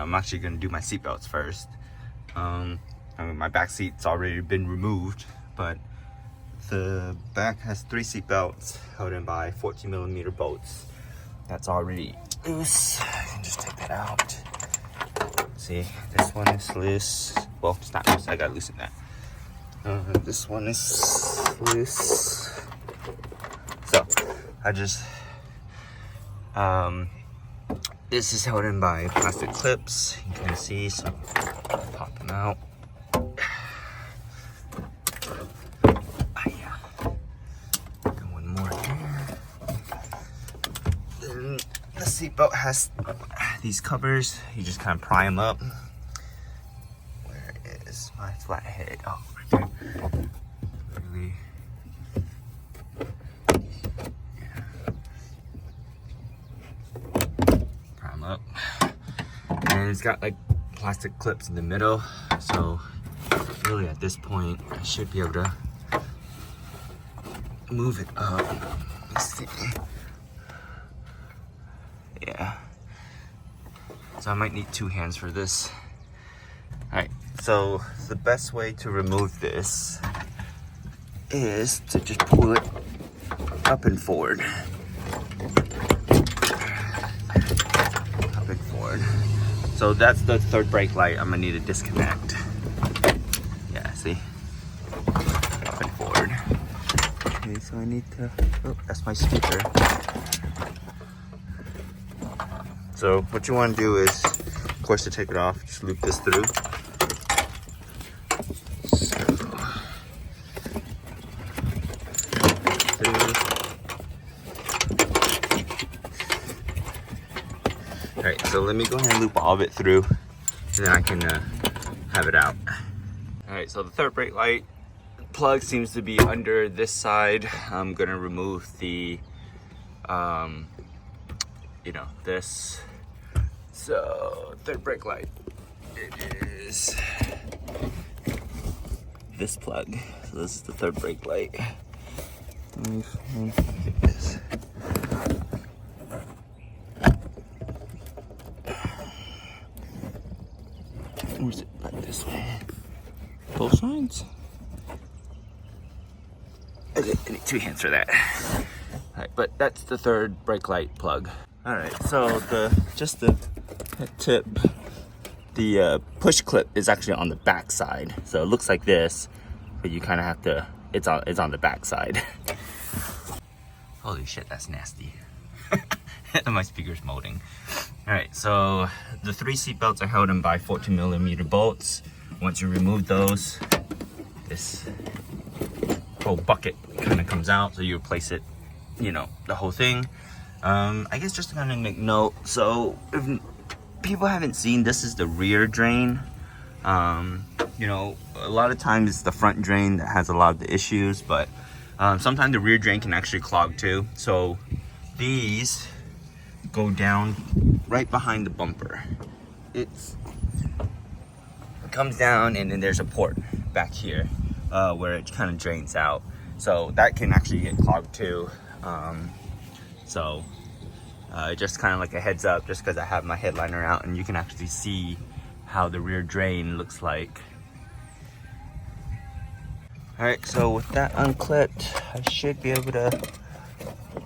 I'm actually gonna do my seatbelts first. I mean, my back seat's already been removed, but the back has 3 seatbelts held in by 14mm bolts. That's already loose. I can just take that out. See, this one is loose. Well, it's not loose. I gotta loosen that. This one is loose. So I just this is held in by plastic clips. You can see, so pop them out. Yeah. Got one more here. Then the seatbelt has these covers. You just kind of pry them up. Where is my flathead? Oh, right there. Really. Up, and it's got like plastic clips in the middle, so really at this point I should be able to move it up. Let's see. Yeah, so I might need 2 hands for this. Alright, so the best way to remove this is to just pull it up and forward. So that's the third brake light. I'm gonna need to disconnect. Yeah, see? Up and forward. Okay, so I need to, oh, that's my speaker. So what you wanna do is, of course, to take it off, just loop this through. Alright, so let me go ahead and loop all of it through, and then I can have it out. Alright, so the third brake light plug seems to be under this side. I'm gonna remove the, you know, this. So, third brake light, it is this plug. So this is the third brake light. Let me get this. Where's it? Back this way. Both sides? I need 2 hands for that. Alright, but that's the third brake light plug. Alright, so the tip, the push clip is actually on the back side. So it looks like this, but you kind of have to, it's on the back side. Holy shit, that's nasty. My speaker's molding. Alright, so the 3 seat belts are held in by 14mm bolts. Once you remove those, this whole bucket kind of comes out, so you replace it, you know, the whole thing. I guess just to kind of make note, so if people haven't seen, this is the rear drain. You know, a lot of times it's the front drain that has a lot of the issues, but sometimes the rear drain can actually clog too. So these go down right behind the bumper. It comes down, and then there's a port back here where it kind of drains out. So that can actually get clogged too. Just kind of like a heads up, just because I have my headliner out, and you can actually see how the rear drain looks like. All right, so with that unclipped, I should be able to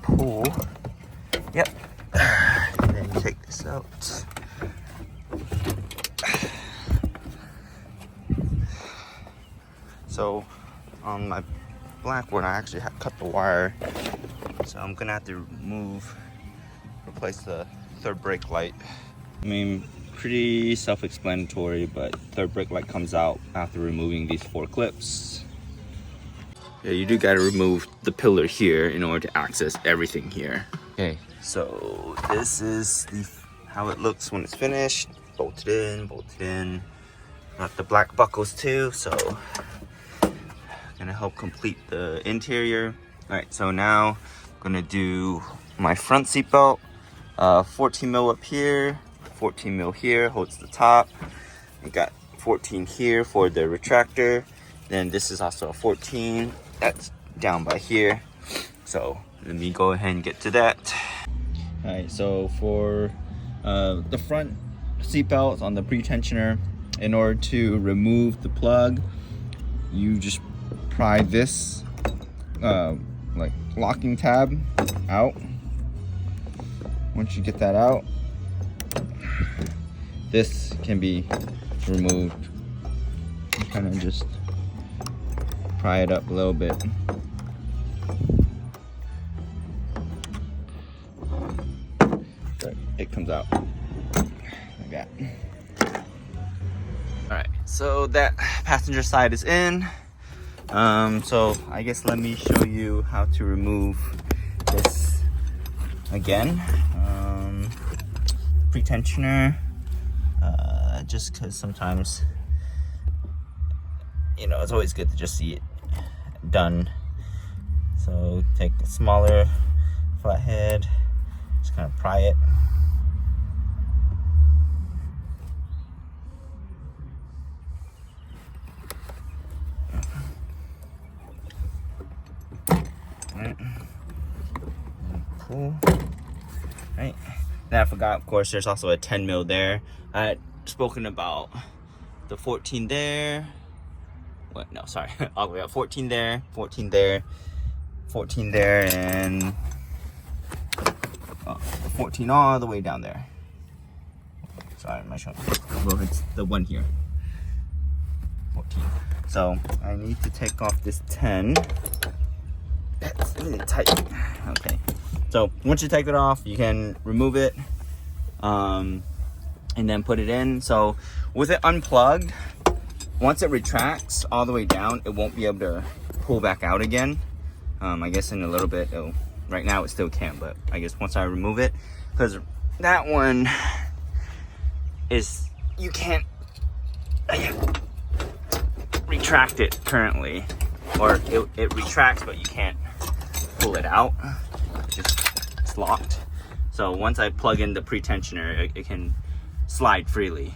pull. Yep. And then take this out. So on my black one, I actually cut the wire. So I'm gonna have to replace the third brake light. I mean, pretty self-explanatory, but third brake light comes out after removing these 4 clips. Yeah, you do gotta remove the pillar here in order to access everything here. Okay, so this is how it looks when it's finished. Bolted in. Got the black buckles too, so gonna help complete the interior. All right, so now I'm gonna do my front seat belt. 14 mil up here, 14 mil here, holds the top. We got 14 here for the retractor. Then this is also a 14, that's down by here. So let me go ahead and get to that. All right, so for the front seatbelts, on the pretensioner. In order to remove the plug, you just pry this like locking tab out. Once you get that out, this can be removed. You kind of just pry it up a little bit. It comes out like that. All right, so that passenger side is in. So I guess let me show you how to remove this again. Pretensioner, just because sometimes, you know, it's always good to just see it done. So take a smaller flathead, just kind of pry it. Cool. Right. Then I forgot, of course, there's also a 10 mil there. I had spoken about the 14 there. What? No, sorry. All the way up. 14 there, 14 there, 14 there, and 14 all the way down there. Sorry, am I showing? Well, it's the one here. 14. So I need to take off this 10. That's really tight. Okay. So once you take it off, you can remove it and then put it in. So with it unplugged, once it retracts all the way down, it won't be able to pull back out again. I guess in a little bit, right now it still can, but I guess once I remove it, because that one is, you can't retract it currently, or it retracts, but you can't pull it out. It's locked. So once I plug in the pretensioner, it can slide freely.